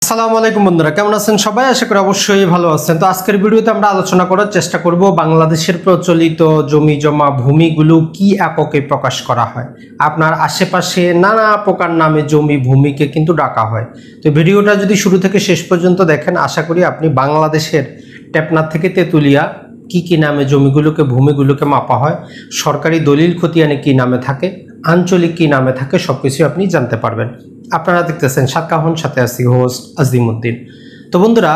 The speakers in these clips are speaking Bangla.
আসসালামু আলাইকুম বন্ধুরা, কেমন আছেন সবাই? আশা করি অবশ্যই ভালো আছেন। তো আজকের ভিডিওতে আমরা আলোচনা করার চেষ্টা করব বাংলাদেশের প্রচলিত জমি জমা ভূমিগুলো কি এককে প্রকাশ করা হয়। আপনার আশেপাশে নানা প্রকার নামে জমি ভূমিকে কিন্তু ডাকা হয়। তো ভিডিওটা যদি শুরু থেকে শেষ পর্যন্ত দেখেন, আশা করি আপনি বাংলাদেশের টেপনার থেকে তেতুলিয়া কি কি নামে জমিগুলোকে ভূমিগুলোকে মাপা হয়, সরকারি দলিল খতিয়ানে কি নামে থাকে, আঞ্চলিক কি নামে থাকে, সবকিছু আপনি জানতে পারবেন। আপনারা দেখতেছেন সাতকাহন, সাথে আছি হোস্ট আজিমউদ্দিন। তো বন্ধুরা,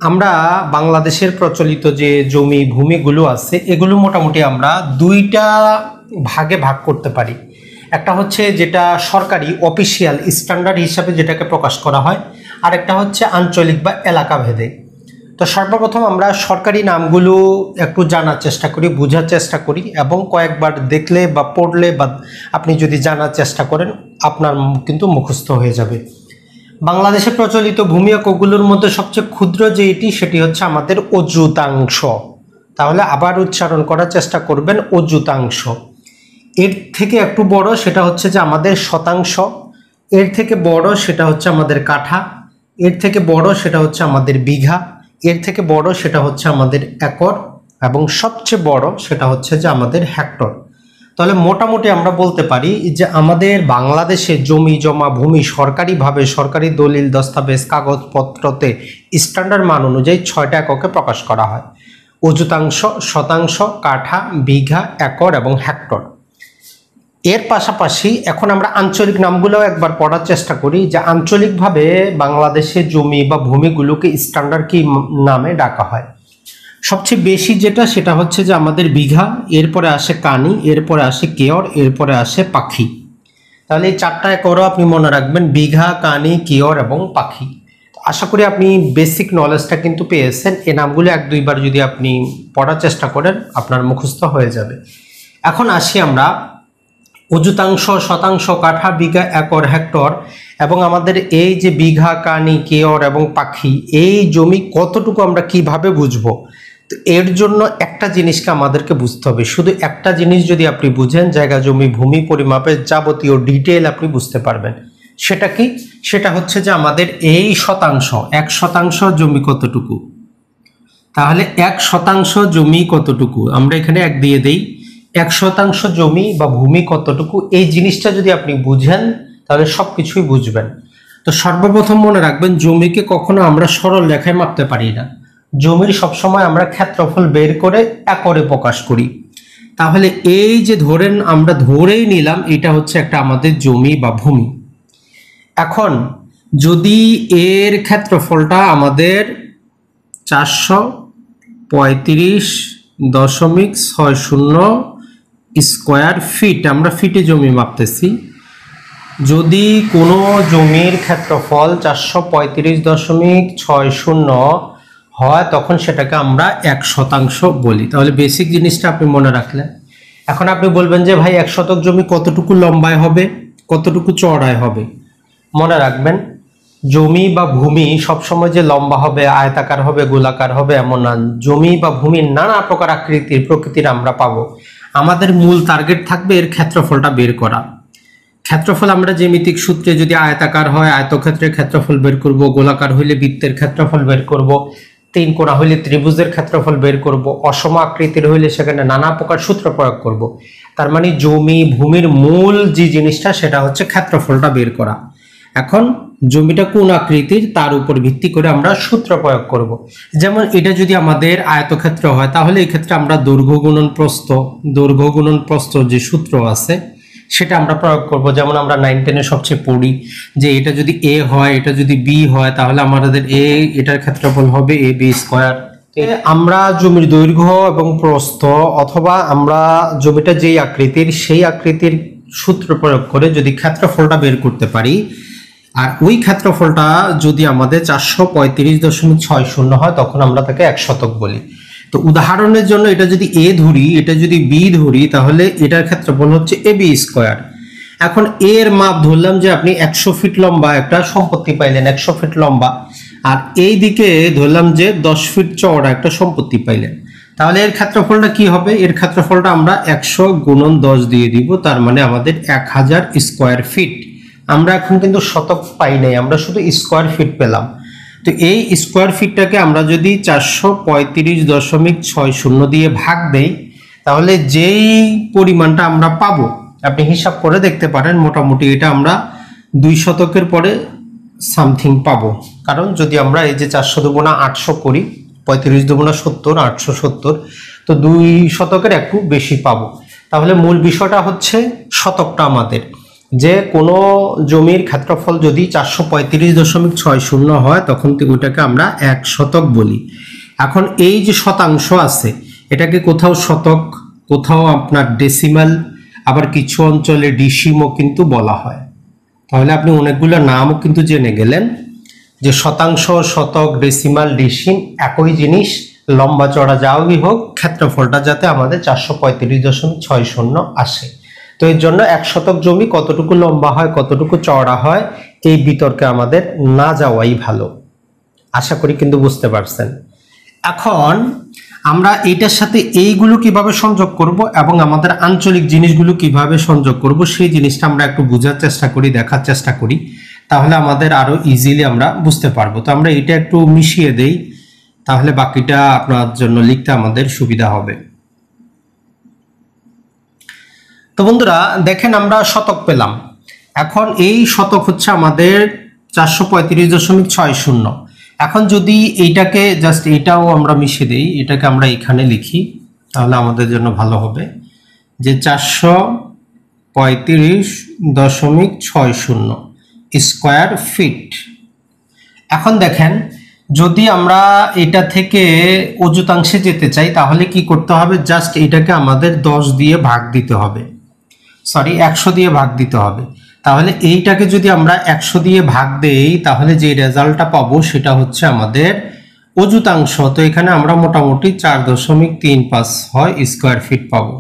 আমরা বাংলাদেশের প্রচলিত যে জমি ভূমিগুলো আছে এগুলো মোটামুটি আমরা দুইটা ভাগে ভাগ করতে পারি। একটা হচ্ছে যেটা সরকারি অফিসিয়াল স্ট্যান্ডার্ড হিসাবে যেটাকে প্রকাশ করা হয়, আর একটা হচ্ছে আঞ্চলিক বা এলাকা ভেদে। তো সর্বপ্রথম আমরা সরকারি নামগুলো একটু জানার চেষ্টা করি, বোঝার চেষ্টা করি, এবং কয়েকবার দেখলে বা পড়লে বা আপনি যদি জানার চেষ্টা করেন আপনার কিন্তু মুখস্থ হয়ে যাবে। বাংলাদেশে প্রচলিত ভূমি এককগুলোর মধ্যে সবচেয়ে ক্ষুদ্র যেটি, সেটি হচ্ছে আমাদের অযুতাংশ। তাহলে আবার উচ্চারণ করার চেষ্টা করবেন, অযুতাংশ। এর থেকে একটু বড় সেটা হচ্ছে যে আমাদের শতাংশ, এর থেকে বড় সেটা হচ্ছে আমাদের কাঠা, এর থেকে বড় সেটা হচ্ছে আমাদের বিঘা, এর থেকে বড় সেটা হচ্ছে আমাদের একর, এবং সবচেয়ে বড় সেটা হচ্ছে যে আমাদের হেক্টর। তাহলে মোটামুটি আমরা বলতে পারি যে আমাদের বাংলাদেশে জমি জমা ভূমি সরকারিভাবে সরকারি দলিল দস্তাবেজ কাগজপত্রতে স্ট্যান্ডার্ড মান অনুযায়ী 6টা এককে প্রকাশ করা হয়: অযুতাংশ, শতাংশ, কাঠা, বিঘা, একর এবং হেক্টর। এর পাশাপাশি এখন আমরা আঞ্চলিক নামগুলোও একবার পড়ার চেষ্টা করি যে আঞ্চলিকভাবে বাংলাদেশে জমি বা ভূমিগুলোকে স্ট্যান্ডার্ড কি নামে ডাকা হয়। সবচেয়ে বেশি যেটা সেটা হচ্ছে যে আমাদের বিঘা, এরপরে আসে কানি, এরপরে আসে কেয়র, এরপরে আসে পাখি। তাহলে এই 4টা একরও আপনি মনে রাখবেন: বিঘা, কানি, কেয়র এবং পাখি। আশা করি আপনি বেসিক নলেজটা কিন্তু পেয়েছেন। এই নামগুলো 1-2 বার যদি আপনি পড়ার চেষ্টা করেন আপনার মুখস্থ হয়ে যাবে। এখন আসি আমরা অযুতাংশ, শতাংশ, কাঠা, বিঘা, একর, হেক্টর এবং আমাদের এই যে বিঘা, কানি, কেয়র এবং পাখি, এই জমি কতটুকু আমরা কিভাবে বুঝবো। তো এর জন্য একটা জিনিসকে আমাদেরকে বুঝতে হবে। শুধু একটা জিনিস যদি আপনি বুঝেন, জায়গা জমি ভূমি পরিমাপের যাবতীয় ডিটেল আপনি বুঝতে পারবেন। সেটা কি? সেটা হচ্ছে যে আমাদের এই শতাংশ, 1% জমি কতটুকু। তাহলে 1% জমি কতটুকু, আমরা এখানে 1 দিয়ে দেই। 1% জমি বা ভূমি কতটুকু, এই জিনিসটা যদি আপনি বুঝেন তাহলে সবকিছুই বুঝবেন। তো সর্বপ্রথম মনে রাখবেন, জমিকে কখনো আমরা সরল রেখায় মাপতে পারি না। জমির সবসময় আমরা ক্ষেত্রফল বের করে একরে প্রকাশ করি। তাহলে এই যে ধরেন আমরা ধরেই নিলাম এটা হচ্ছে একটা আমাদের জমি বা ভূমি। এখন যদি এর ক্ষেত্রফলটা আমাদের 435.60 স্কোয়ার ফিট, আমরা ফিটে জমি মাপতেছি। যদি কোনো জমির ক্ষেত্রফল 435.60 হয় তখন সেটাকে আমরা 1% বলি। তাহলে বেসিক জিনিসটা আপনি মনে রাখলেন। এখন আপনি বলবেন যে ভাই 1 শতক জমি কতটুকু লম্বায় হবে, কতটুকু চওড়ায় হবে। মনে রাখবেন, জমি বা ভূমি সবসময় যে লম্বা হবে, আয়তাকার হবে, গোলাকার হবে এমন না। জমি বা ভূমির নানা প্রকার আকৃতির প্রকৃতির আমরা পাবো। আমাদের মূল টার্গেট থাকবে এর ক্ষেত্রফলটা বের করা। ক্ষেত্রফল আমরা জ্যামিতিক সূত্রে, যদি আয়তাকার হয় আয়তক্ষেত্রের ক্ষেত্রফল বের করব, গোলাকার হইলে বৃত্তের ক্ষেত্রফল বের করব, 3 কোণা হইলে ত্রিভুজের ক্ষেত্রফল বের করব, অসম আকৃতির হইলে সেখানে নানা প্রকার সূত্র প্রয়োগ করব। তার মানে জমি ভূমির মূল যে জিনিসটা সেটা হচ্ছে ক্ষেত্রফলটা বের করা। এখন জমিটা কোন আকৃতির তার উপর ভিত্তি করে আমরা সূত্র প্রয়োগ করব। যেমন এটা যদি আমাদের আয়তক্ষেত্র হয় তাহলে এই ক্ষেত্রে আমরা দৈর্ঘ্য গুণন প্রস্থ যে সূত্র আছে সেটা আমরা প্রয়োগ করব। যেমন আমরা 9-10-এ সবচেয়ে পড়ি যে এটা যদি এ হয়, এটা যদি বি হয়, তাহলে আমাদের এটার ক্ষেত্রফল হবে AB স্কয়ার। আমরা জমির দৈর্ঘ্য এবং প্রস্থ অথবা আমরা জমিটা যেই আকৃতির সেই আকৃতির সূত্র প্রয়োগ করে যদি ক্ষেত্রফলটা বের করতে পারি, আর ওই ক্ষেত্রফলটা যদি আমাদের 435.60 হয় তখন আমরা তাকে 1 শতক বলি। তো উদাহরণের জন্য এটা যদি এ ধরি, এটা যদি বি ধরি, তাহলে এটার ক্ষেত্রফল হচ্ছে AB স্কয়ার। এখন এর মাপ ধরলাম যে আপনি 100 ফিট লম্বা একটা সম্পত্তি পাইলেন, 100 ফিট লম্বা, আর এই দিকে ধরলাম যে 10 ফিট চওড়া একটা সম্পত্তি পাইলেন। তাহলে এর ক্ষেত্রফলটা কি হবে? এর ক্ষেত্রফলটা আমরা 100 গুণন 10 দিয়ে দিব, তার মানে আমাদের 1000 স্কয়ার ফিট। আমরা এখন কিন্তু শতক পাই নাই, আমরা শুধু স্কয়ার ফিট পেলাম। তো এই স্কোয়ার ফিটটাকে আমরা যদি 435.60 দিয়ে ভাগ দেই তাহলে যেই পরিমাণটা আমরা পাবো আপনি হিসাব করে দেখতে পারেন, মোটামুটি এটা আমরা 2 শতকের পরে সামথিং পাবো। কারণ যদি আমরা এই যে 400 দুগুণা 800 করি, 35 দুগুণা 70, 870, তো 2 শতকের একটু বেশি পাবো। তাহলে মূল বিষয়টা হচ্ছে শতকটা আমাদের, যে কোনো জমির ক্ষেত্রফল যদি 435.60 হয় তখন ওইটাকে আমরা 1 শতক বলি। এখন এই যে শতাংশ আছে এটাকে কোথাও শতক, কোথাও আপনার ডেসিমাল, আবার কিছু অঞ্চলে ডিসিমও কিন্তু বলা হয়। তাহলে আপনি অনেকগুলো নামও কিন্তু জেনে গেলেন যে শতাংশ, শতক, ডেসিমাল, ডিসিম একই জিনিস, লম্বা চড়া যাওই হোক, ক্ষেত্রফলটা যাতে আমাদের 435.60 আসে। তো এর জন্য 1 শতক জমি কতটুকু লম্বা হয়, কতটুকু চওড়া হয়, এই বিতর্কে আমাদের না যাওয়াই ভালো। আশা করি কিন্তু বুঝতে পারছেন। এখন আমরা এইটার সাথে এইগুলো কিভাবে সংযোগ করব এবং আমাদের আঞ্চলিক জিনিসগুলো কিভাবে সংযোগ করব সেই জিনিসটা আমরা একটু বোঝার চেষ্টা করি, দেখার চেষ্টা করি, তাহলে আমাদের আরো ইজিলি আমরা বুঝতে পারবো। তো আমরা এটা একটু মিশিয়ে দেই, তাহলে বাকিটা আপনার জন্য লিখতে আমাদের সুবিধা হবে। তো বন্ধুরা দেখেন আমরা শতক পেলাম। এখন এই শতক হচ্ছে আমাদের 435.60। এখন যদি এইটাকে জাস্ট এটাও আমরা মিশিয়ে দেই, এটাকে আমরা এখানে লিখি তাহলে আমাদের জন্য ভালো হবে, যে 435.60 স্কোয়ার ফিট। এখন দেখেন যদি আমরা এটা থেকে অযুতাংশে যেতে চাই তাহলে কি করতে হবে, জাস্ট এটাকে আমাদের 10 দিয়ে ভাগ দিতে হবে, সরি 100 দিয়ে ভাগ দিতে হবে। তাহলে এইটাকে যদি আমরা 100 দিয়ে ভাগ দেই তাহলে যে রেজাল্টটা পাবো সেটা হচ্ছে আমাদের অযুতাংশ। তো এখানে আমরা মোটামুটি 4.35 স্কোয়ার ফিট পাবো।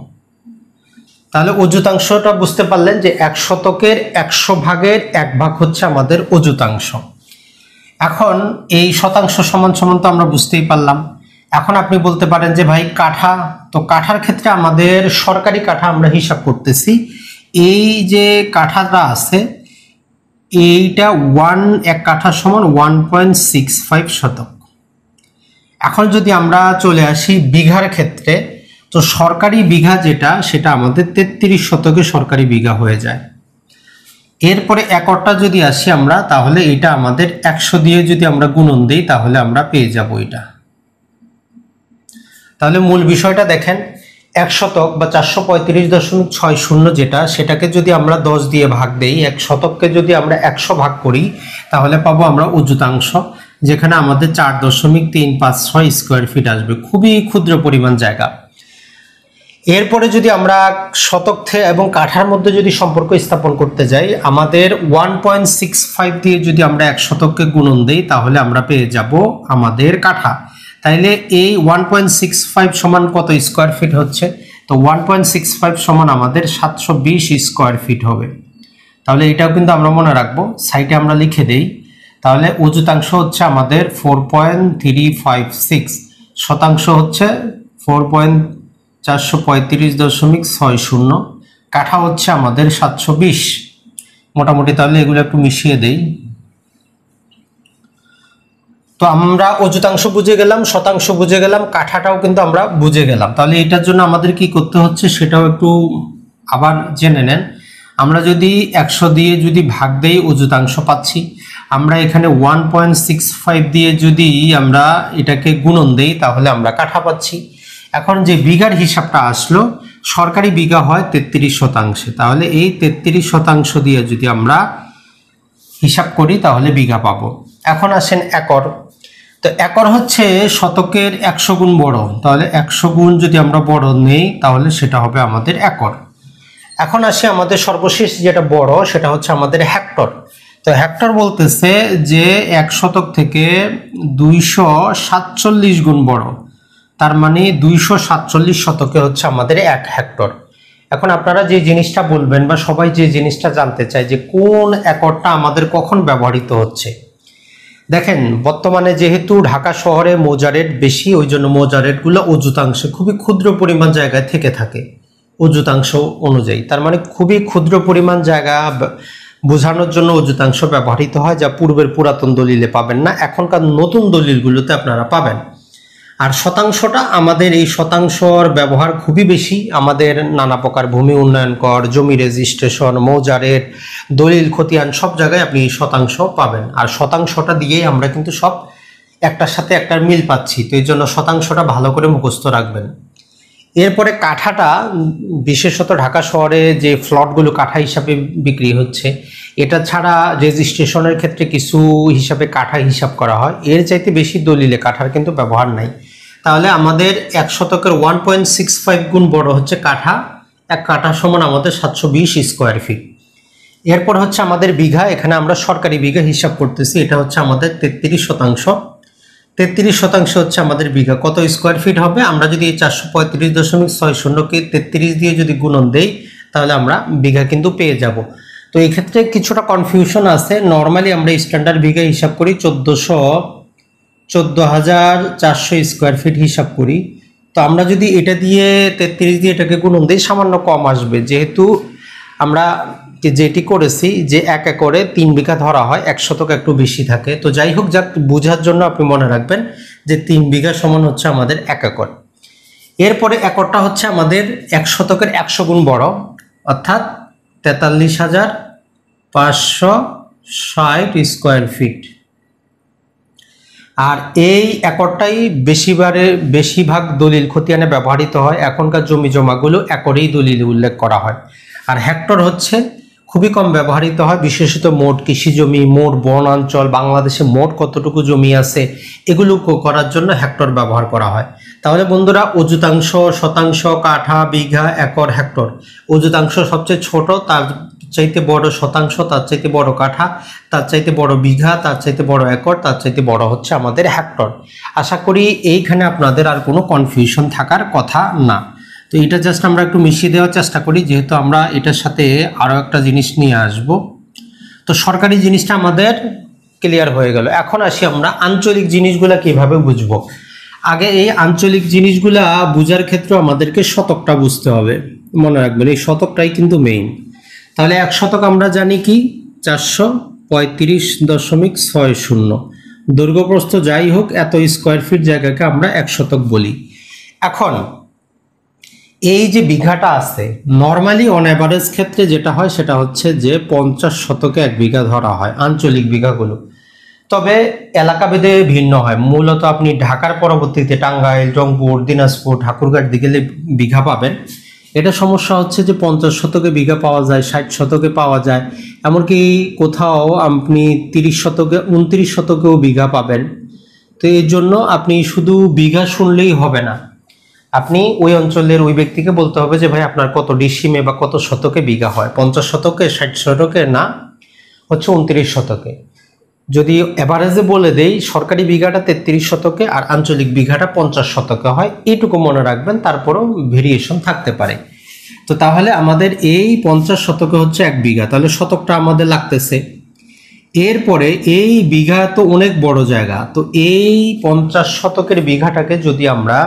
তাহলে অযুতাংশটা বুঝতে পারলেন যে 1 শতকের 100 ভাগের 1 ভাগ হচ্ছে আমাদের অযুতাংশ। এখন এই শতাংশ সমান সমান তো আমরা বুঝতেই পারলাম। এখন আপনি বলতে পারেন যে ভাই কাঠা, তো কাঠার ক্ষেত্রে আমাদের সরকারি কাঠা আমরা হিসাব করতেছি, এই যে কাঠাটা আছে এইটা 1 কাঠা সমান 1.65 শতক। এখন যদি আমরা চলে আসি বিঘার ক্ষেত্রে, তো সরকারি বিঘা যেটা সেটা আমাদের 33 শতকে সরকারি বিঘা হয়ে যায়। এরপরে একরটা যদি আসি আমরা তাহলে এটা আমাদের 100 দিয়ে যদি আমরা গুণন দিই তাহলে আমরা পেয়ে যাব এটা। তাহলে মূল বিষয়টা দেখেন, 1 শতক বা 435.60 যেটা, সেটাকে যদি আমরা 10 দিয়ে ভাগ দেই, 1 শতককে যদি আমরা 100 ভাগ করি তাহলে পাবো আমরা অযুতাংশ, যেখানে আমাদের 4.356 স্কোয়ার ফিট আসবে। খুবই ক্ষুদ্র পরিমাণ জায়গা। এরপরে যদি আমরা শতক এবং কাঠার মধ্যে যদি সম্পর্ক স্থাপন করতে যাই, আমাদের 1.65 দিয়ে যদি আমরা 1 শতককে গুণন দেই তাহলে আমরা পেয়ে যাব আমাদের কাঠা। তাইলে এই 1.65 সমান কত স্কোয়ার ফিট হচ্ছে, তো 1.65 সমান আমাদের 720 স্কোয়ার ফিট হবে। তাহলে এটাও কিন্তু আমরা মনে রাখবো, সাইডে আমরা লিখে দেই। তাহলে অযুতাংশ হচ্ছে আমাদের 4.356, শতাংশ হচ্ছে 435.60, কাঠা হচ্ছে আমাদের 720 মোটামুটি। তাহলে এগুলো একটু মিশিয়ে দেই। তো আমরা অযুতাংশ বুঝে গেলাম, শতাংশ বুঝে গেলাম, কাঠাটাও কিন্তু আমরা বুঝে গেলাম। তাহলে এটার জন্য আমাদের কি করতে হচ্ছে সেটাও একটু আবার জেনে নেন। আমরা যদি 100 দিয়ে যদি ভাগ দেই অযুতাংশ পাচ্ছি, আমরা এখানে 1.65 দিয়ে যদি আমরা এটাকে গুণন দেই তাহলে আমরা কাঠা পাচ্ছি। এখন যে বিঘার হিসাবটা আসলো, সরকারি বিঘা হয় 33 শতাংশে, তাহলে এই 33 শতাংশ দিয়ে যদি আমরা হিসাব করি তাহলে বিঘা পাবো। এখন আসেন একর। তো একর হচ্ছে শতকের 100 গুণ বড়, তাহলে 100 গুণ যদি আমরা বড় নেই তাহলে সেটা হবে আমাদের একর। এখন আসে আমাদের সর্বশেষ যেটা বড় সেটা হচ্ছে আমাদের হেক্টর। তো হেক্টর বলতেছে যে 1 শতক থেকে 247 গুণ বড়, তার মানে 247 শতকে হচ্ছে আমাদের 1 হেক্টর। এখন আপনারা যে জিনিসটা বলবেন বা সবাই যে জিনিসটা জানতে চায় যে কোন একরটা আমাদের কখন ব্যবহৃত হচ্ছে, দেখেন বর্তমানে যেহেতু ঢাকা শহরে মৌজা রেট বেশি, ওই জন্য মৌজা রেটগুলো অযুতাংশে খুবই ক্ষুদ্র পরিমাণ জায়গায় থেকে থাকে অযুতাংশ অনুযায়ী। তার মানে খুবই ক্ষুদ্র পরিমাণ জায়গা বোঝানোর জন্য অযুতাংশ ব্যবহৃত হয়, যা পূর্বের পুরাতন দলিলে পাবেন না, এখনকার নতুন দলিলগুলোতে আপনারা পাবেন। আর শতাংশটা আমাদের এই শতাংশর ব্যবহার খুবই বেশি আমাদের নানা প্রকার ভূমি উন্নয়ন কর, জমি রেজিস্ট্রেশন, মৌজারের দলিল খতিয়ান সব জায়গায় আপনি এই শতাংশ পাবেন। আর শতাংশটা দিয়েই আমরা কিন্তু সব একটার সাথে একটার মিল পাচ্ছি, তো এই জন্য শতাংশটা ভালো করে মুখস্থ রাখবেন। এরপরে কাঠাটা, বিশেষত ঢাকা শহরে যে ফ্লটগুলো কাঠা হিসাবে বিক্রি হচ্ছে, এটা ছাড়া রেজিস্ট্রেশনের ক্ষেত্রে কিছু হিসাবে কাঠা হিসাব করা হয়, এর চাইতে বেশি দলিলে কাঠার কিন্তু ব্যবহার নাই। তাহলে আমাদের 1 শতকের 1.65 গুণ বড় হচ্ছে কাঠা, এক কাঠা সমান আমাদের 720 স্কোয়ার ফিট। এরপর হচ্ছে আমাদের বিঘা, এখানে আমরা সরকারি বিঘা হিসাব করতেছি, এটা হচ্ছে আমাদের 33 শতাংশ। 33 শতাংশ হচ্ছে আমাদের বিঘা, কত স্কোয়ার ফিট হবে? আমরা যদি 435.60কে 33 দিয়ে যদি গুণন দেই তাহলে আমরা বিঘা কিন্তু পেয়ে যাব। তো এই ক্ষেত্রে কিছুটা কনফিউশন আছে। নর্মালি আমরা স্ট্যান্ডার্ড বিঘা হিসাব করি 14,400 স্কোয়ার ফিট হিসাব করি। তো আমরা যদি এটা দিয়ে 33 দিয়ে এটাকে গুণন দিই সামান্য কম আসবে, যেহেতু আমরা যেটি করেছি যে 1 একরে 3 বিঘা ধরা হয়, 1 শতক একটু বেশি থাকে। তো যাই হোক, যাক বোঝার জন্য আপনি মনে রাখবেন যে 3 বিঘা সমান হচ্ছে আমাদের 1 একর। এরপরে একরটা হচ্ছে আমাদের 1 শতকের 100 গুণ বড়, অর্থাৎ 43,560 স্কোয়ার ফিট। আর এই একরটাই বেশিরভাগ দলিল খতিয়ানে ব্যবহৃত হয়। এখনকার জমি জমাগুলো একরেই দলিলে উল্লেখ করা হয়। আর হেক্টর হচ্ছে খুবই কম ব্যবহৃত হয়, বিশেষত মোট কৃষি জমি, মোট বনাঞ্চল, বাংলাদেশে মোট কতটুকু জমি আছে এগুলো করার জন্য হেক্টর ব্যবহার করা হয়। তাহলে বন্ধুরা, অযুতাংশ, শতাংশ, কাঠা, বিঘা, একর, হেক্টর। অযুতাংশ সবচেয়ে ছোট, তার চাইতে বড় শতাংশ, তার চাইতে বড় কাঠা, তার চাইতে বড় বিঘা, তার চাইতে বড় একর, তার চাইতে বড় হচ্ছে আমাদের হেক্টর। আশা করি এইখানে আপনাদের আর কোনো কনফিউশন থাকার কথা না। তো এটা জাস্ট আমরা একটু মিশিয়ে দেওয়ার চেষ্টা করি, যেহেতু আমরা এটার সাথে আরও একটা জিনিস নিয়ে আসব। তো সরকারি জিনিসটা আমাদের ক্লিয়ার হয়ে গেল। এখন আসি আমরা আঞ্চলিক জিনিসগুলা কিভাবে বুঝবো। আগে এই আঞ্চলিক জিনিসগুলা বুঝার ক্ষেত্রে আমাদেরকে শতকটা বুঝতে হবে। মনে রাখবেন এই শতকটাই কিন্তু মেইন। তাহলে 1 শতক আমরা জানি কি 435.60, দৈর্ঘ্যপ্রস্থ যাই হোক এত স্কোয়ার ফিট জায়গাকে আমরা 1 শতক বলি। এখন এই যে বিঘাটা আছে, নর্মালি অন অ্যাভারেজ ক্ষেত্রে যেটা হয় সেটা হচ্ছে যে 50 শতকে 1 বিঘা ধরা হয় আঞ্চলিক বিঘাগুলো। তবে এলাকাভেদে ভিন্ন হয়। মূলত আপনি ঢাকার পরবর্তীতে টাঙ্গাইল, রংপুর, দিনাজপুর, ঠাকুরগাঁর দিকে বিঘা পাবেন। এটা সমস্যা হচ্ছে যে 50 শতকে বিঘা পাওয়া যায়, 60 শতকে পাওয়া যায়, এমনকি কোথাও আপনি 30 শতকে 29 শতকেও বিঘা পাবেন। তো এর জন্য আপনি শুধু বিঘা শুনলেই হবে না, আপনি ওই অঞ্চলের ওই ব্যক্তিকে বলতে হবে যে ভাই আপনার কত ডিসিমে বা কত শতকে বিঘা হয়, 50 শতকে, 60 শতকে না, হচ্ছে 29 শতকে। যদি এভারেজে বলে দেই সরকারি বিঘাটা 33 শতকে আর আঞ্চলিক বিঘাটা 50 শতকে হয়, এইটুকু মনে রাখবেন, তারপরেও ভেরিয়েশন থাকতে পারে। তো তাহলে আমাদের এই 50 শতকে হচ্ছে 1 বিঘা, তাহলে শতকটা আমাদের লাগতেছে। এরপরে এই বিঘা তো অনেক বড় জায়গা, তো এই 50 শতকের বিঘাটাকে যদি আমরা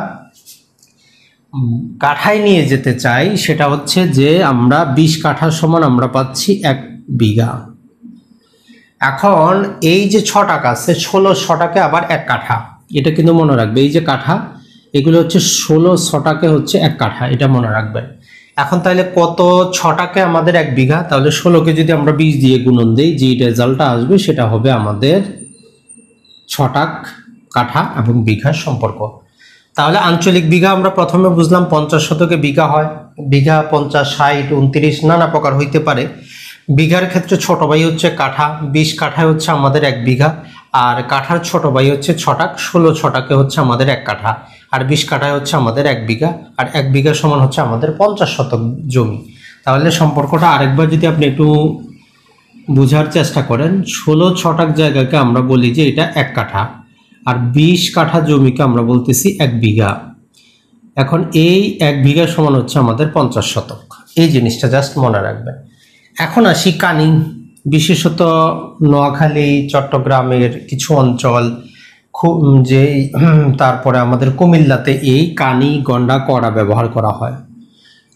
কাঠায় নিয়ে যেতে চাই, সেটা হচ্ছে যে আমরা 20 কাঠা সমান আমরা পাচ্ছি 1 বিঘা। এখন এই যে 6 টাকা আছে, 16 শটাকে আবার 1 কাঠা, এটা কিন্তু মনে রাখবে। এই যে কাঠা, এগুলো হচ্ছে 16 শটাকে হচ্ছে 1 কাঠা, এটা মনে রাখবেন। এখন তাহলে কত 6 টাকে আমাদের 1 বিঘা, তাহলে 16কে যদি আমরা 20 দিয়ে গুণন দিই, যে রেজাল্টটা আসবে সেটা হবে আমাদের 6 টাক, কাঠা এবং বিঘার সম্পর্ক। তাহলে আঞ্চলিক বিঘা আমরা প্রথমে বুঝলাম 50 শতকে বিঘা হয়। বিঘা 50, 60, 29 নানা প্রকার হইতে পারে। বিঘার ক্ষেত্রে ছোট ভাই হচ্ছে কাঠা, 20 কাঠায় হচ্ছে আমাদের 1 বিঘা, আর কাঠার ছোট ভাই হচ্ছে 6 টাক, 16 ছটাকে হচ্ছে আমাদের 1 কাঠা, আর 20 কাঠায় হচ্ছে আমাদের 1 বিঘা, আর 1 বিঘা সমান হচ্ছে আমাদের 50 শতক জমি। তাহলে সম্পর্কটা আরেকবার যদি আপনি একটু বোঝার চেষ্টা করেন, 16 ছটাক জায়গাকে আমরা বলি যে এটা 1 কাঠা, আর 20 কাঠা জমিকে আমরা বলতেছি 1 বিঘা। এখন এই 1 বিঘা সমান হচ্ছে আমাদের 50 শতক। এই জিনিসটা জাস্ট মনে রাখবেন। এখন আসি কানি, বিশেষত নোয়াখালী, চট্টগ্রামের কিছু অঞ্চল, যে তারপরে আমাদের কুমিল্লাতে এই কানি, গন্ডা, কড়া ব্যবহার করা হয়।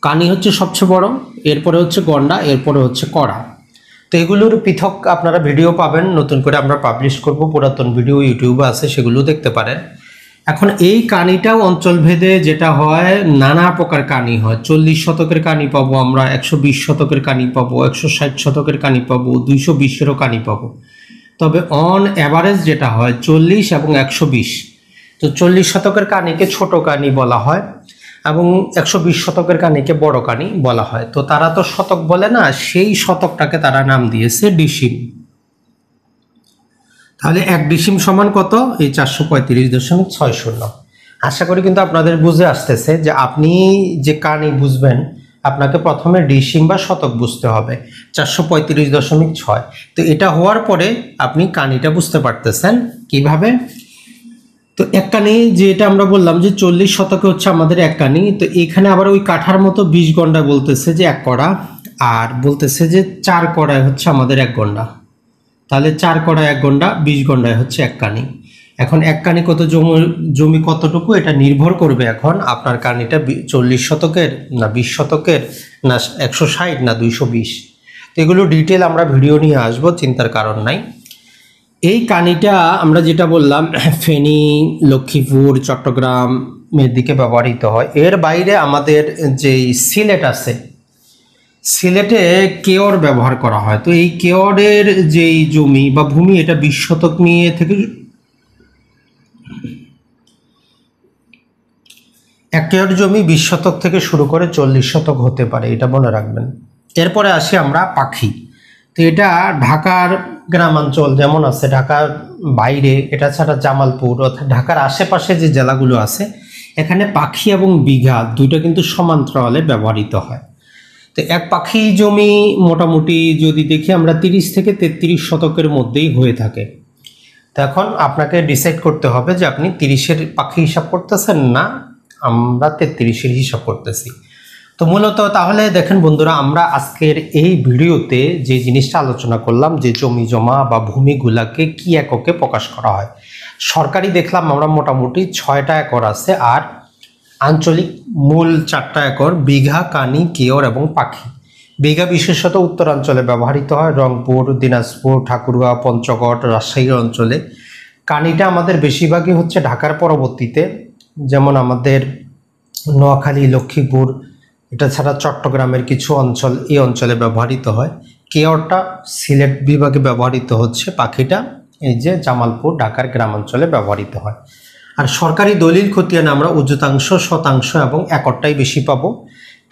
কানি হচ্ছে সবচেয়ে বড়, এরপরে হচ্ছে গন্ডা, এরপরে হচ্ছে কড়া। তো এগুলোর পৃথক আপনারা ভিডিও পাবেন, নতুন করে আমরা পাবলিশ করব, পুরাতন ভিডিও ইউটিউবে আছে, সেগুলো দেখতে পারেন। এখন এই কানিটাও অঞ্চলভেদে যেটা হয়, নানা প্রকার কানি হয়। 40 শতকের কানি পাবো আমরা, 120 শতকের কানি পাবো, 160 শতকের কানি পাবো, 220-এরও কানি পাবো। তবে অন অ্যাভারেজ যেটা হয় 40 এবং 120। তো 40 শতকের কানিকে ছোট কানি বলা হয় এবং 120 শতকের কানিকে বড় কানি বলা হয়। তো তারা তো শতক বলে না, সেই শতকটাকে তারা নাম দিয়েছে ডিসিম। তাহলে 1 ডিসিম সমান কত? এই 435.60। আশা করি কিন্তু আপনাদের বুঝে আসতেছে যে আপনি যে কানি বুঝবেন, আপনাকে প্রথমে ডিসিম বা শতক বুঝতে হবে। 435.6। তো এটা হওয়ার পরে আপনি কানিটা বুঝতে পারতেছেন কিভাবে। তো এক কানি যেটা আমরা বললাম যে 40 শতকে হচ্ছে আমাদের এক কানি। তো এখানে আবার ওই কাঠার মতো 20 গন্ডা বলতেছে যে 1 কড়া, আর বলতেছে যে 4 কড়ায় হচ্ছে আমাদের 1 গন্ডা। তাহলে 4 কড়ায় 1 গন্ডা, 20 গন্ডায় হচ্ছে 1 কানি। এখন 1 কানি কত জমি কতটুকু, এটা নির্ভর করবে এখন আপনার কানিটা 40 শতকের না 20 শতকের না 160 না 220। তো এগুলো ডিটেল আমরা ভিডিও নিয়ে আসবো, চিন্তার কারণ নাই। এই কানিটা আমরা যেটা বললাম ফেনী, লক্ষ্মীপুর, চট্টগ্রামের দিকে ব্যবহৃত হয়। এর বাইরে আমাদের যেই সিলেট আছে, সিলেটে কেওর ব্যবহার করা হয়। তো এই কেওরের যেই জমি বা ভূমি, এটা 20 শতক নিয়ে থেকে এক কেওর জমি 20 শতক থেকে শুরু করে 40 শতক হতে পারে, এটা মনে রাখবেন। এরপরে আসি আমরা পাখি। তো এটা ঢাকার গ্রামাঞ্চল যেমন আছে, ঢাকার বাইরে এটা ছাড়া জামালপুর অর্থাৎ ঢাকার আশেপাশে যে জেলাগুলো আছে, এখানে পাখি এবং বিঘা দুইটা কিন্তু সমান্তরালে ব্যবহৃত হয়। তো এক পাখি জমি মোটামুটি যদি দেখি আমরা 30 থেকে 33 শতকের মধ্যেই হয়ে থাকে। তো এখন আপনাকে ডিসাইড করতে হবে যে আপনি 30-এর পাখি হিসাব করতেছেন না আমরা 33-এর হিসাব করতেছি। তো মূলত তাহলে দেখেন বন্ধুরা, আমরা আজকের এই ভিডিওতে যে জিনিসটা আলোচনা করলাম যে জমি জমা বা ভূমিগুলাকে কি এককে প্রকাশ করা হয়। সরকারি দেখলাম আমরা মোটামুটি 6টা একর আছে, আর আঞ্চলিক মূল 4টা একর, বিঘা, কানি, কেওর এবং পাখি। বিঘা বিশেষত উত্তরাঞ্চলে ব্যবহৃত হয়, রংপুর, দিনাজপুর, ঠাকুরগাঁও, পঞ্চগড়, রাজশাহী অঞ্চলে। কানিটা আমাদের বেশিরভাগই হচ্ছে ঢাকার পরবর্তীতে, যেমন আমাদের নোয়াখালী, লক্ষ্মীপুর, এটা ছাড়া চট্টগ্রামের কিছু অঞ্চল, এই অঞ্চলে ব্যবহৃত হয়। কেওরটা সিলেট বিভাগে ব্যবহৃত হচ্ছে, পাখিটা এই যে জামালপুর, ঢাকার গ্রামাঞ্চলে ব্যবহৃত হয়। আর সরকারি দলিল খতিয়ানে আমরা উচ্চতাংশ, শতাংশ এবং একরটাই বেশি পাবো।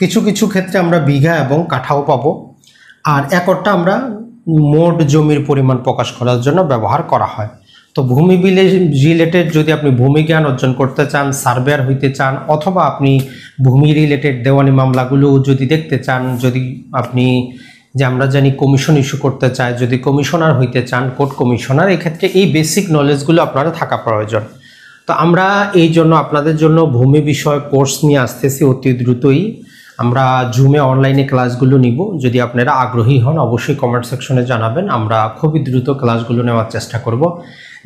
কিছু কিছু ক্ষেত্রে আমরা বিঘা এবং কাঠাও পাবো। আর একরটা আমরা মোট জমির পরিমাণ প্রকাশ করার জন্য ব্যবহার করা হয়। তো ভূমি রিলেটেড যদি আপনি ভূমি জ্ঞান অর্জন করতে চান, সার্ভেয়ার হইতে চান, অথবা আপনি ভূমি রিলেটেড দেওয়ানি মামলাগুলো যদি দেখতে চান, যদি আপনি যে আমরা জানি কমিশন ইস্যু করতে চাই, যদি কমিশনার হইতে চান, কোর্ট কমিশনার, এক্ষেত্রে এই বেসিক নলেজগুলো আপনারা থাকা প্রয়োজন। তো আমরা এই জন্য আপনাদের জন্য ভূমি বিষয় কোর্স নিয়ে আসতেছি অতি দ্রুতই। আমরা জুমে অনলাইনে ক্লাসগুলো নিব। যদি আপনারা আগ্রহী হন অবশ্যই কমেন্ট সেকশনে জানাবেন। আমরা খুবই দ্রুত ক্লাসগুলো নেওয়ার চেষ্টা করব,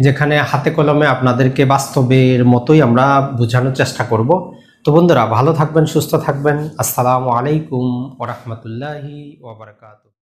যেখানে হাতে কলমে আপনাদেরকে বাস্তবের মতোই আমরা বোঝানোর চেষ্টা করব। তো বন্ধুরা ভালো থাকবেন, সুস্থ থাকবেন। আসসালামু আলাইকুম ওয়া রাহমাতুল্লাহি ওয়া বারাকাতুহু।